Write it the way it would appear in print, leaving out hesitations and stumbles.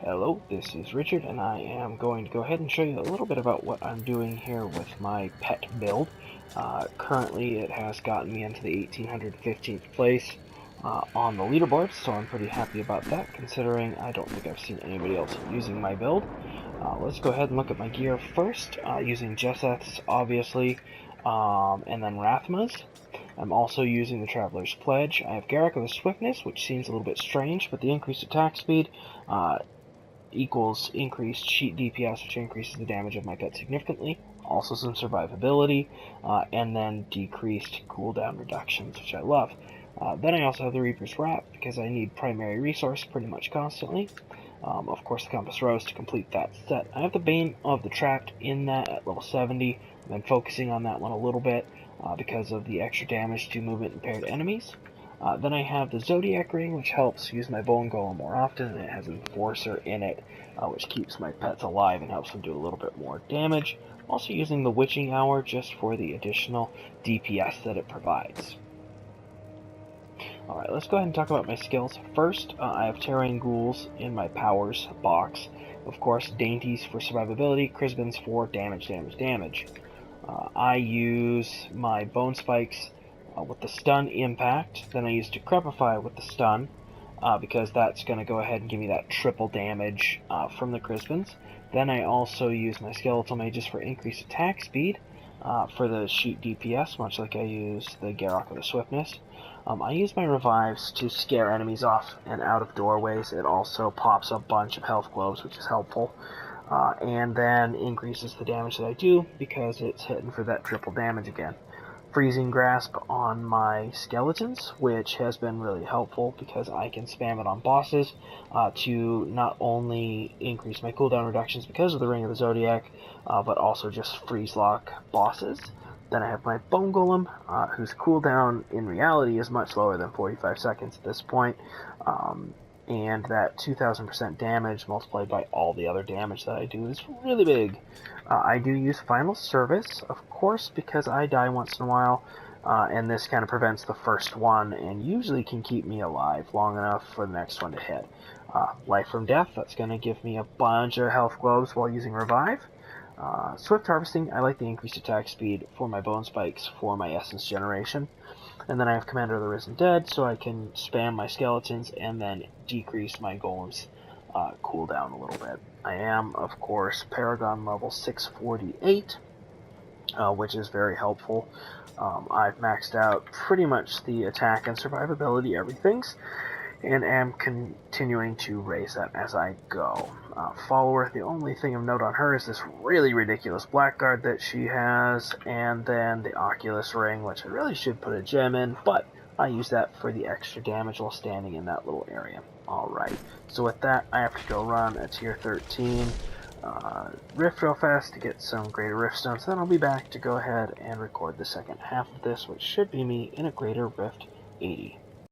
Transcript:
Hello, this is Richard, and I am going to go ahead and show you a little bit about what I'm doing here with my pet build. Currently, it has gotten me into the 1815th place on the leaderboard, so I'm pretty happy about that, considering I don't think I've seen anybody else using my build. Let's go ahead and look at my gear first, using Jesseth's, obviously, and then Rathma's. I'm also using the Traveler's Pledge. I have Garrick of the Swiftness, which seems a little bit strange, but the increased attack speed equals increased sheet DPS, which increases the damage of my pet significantly. Also some survivability, and then decreased cooldown reductions, which I love. Then I also have the Reaper's Wrap, because I need primary resource pretty much constantly. Of course, the Compass Rose to complete that set. I have the Bane of the Trapped in that at level 70. I've been focusing on that one a little bit because of the extra damage to movement impaired enemies. Then I have the Zodiac Ring, which helps use my Bone Golem more often, and it has Enforcer in it, which keeps my pets alive and helps them do a little bit more damage. Also using the Witching Hour just for the additional DPS that it provides. Alright, let's go ahead and talk about my skills. First, I have Terrain Ghouls in my Powers box. Of course, Dainties for survivability, Crisbins for damage. I use my Bone Spikes with the Stun Impact. Then I use Decrepify with the Stun, because that's going to go ahead and give me that triple damage from the Crisbins. Then I also use my Skeletal Mages for increased attack speed for the sheet DPS, much like I use the Garrock of the Swiftness. I use my Revives to scare enemies off and out of doorways. It also pops a bunch of health globes, which is helpful. And then increases the damage that I do because it's hitting for that triple damage again. Freezing Grasp on my Skeletons, which has been really helpful because I can spam it on bosses to not only increase my cooldown reductions because of the Ring of the Zodiac, but also just freeze lock bosses. Then I have my Bone Golem, whose cooldown in reality is much lower than 45 seconds at this point. And that 2000% damage multiplied by all the other damage that I do is really big. I do use Final Service, of course, because I die once in a while, and this kind of prevents the first one, and usually can keep me alive long enough for the next one to hit. Life from Death, that's going to give me a bunch of health globes while using Revive. Swift Harvesting, I like the increased attack speed for my Bone Spikes for my Essence generation. And then I have Commander of the Risen Dead, so I can spam my Skeletons and then decrease my Golem's cooldown a little bit. I am, of course, Paragon level 648, which is very helpful. I've maxed out pretty much the attack and survivability everything's, and am continuing to raise that as I go. Follower, the only thing of note on her is this really ridiculous Blackguard that she has, and then the Oculus Ring, which I really should put a gem in, but I use that for the extra damage while standing in that little area. Alright, so with that, I have to go run a tier 13 rift real fast to get some greater rift stones, then I'll be back to go ahead and record the second half of this, which should be me in a greater rift 80.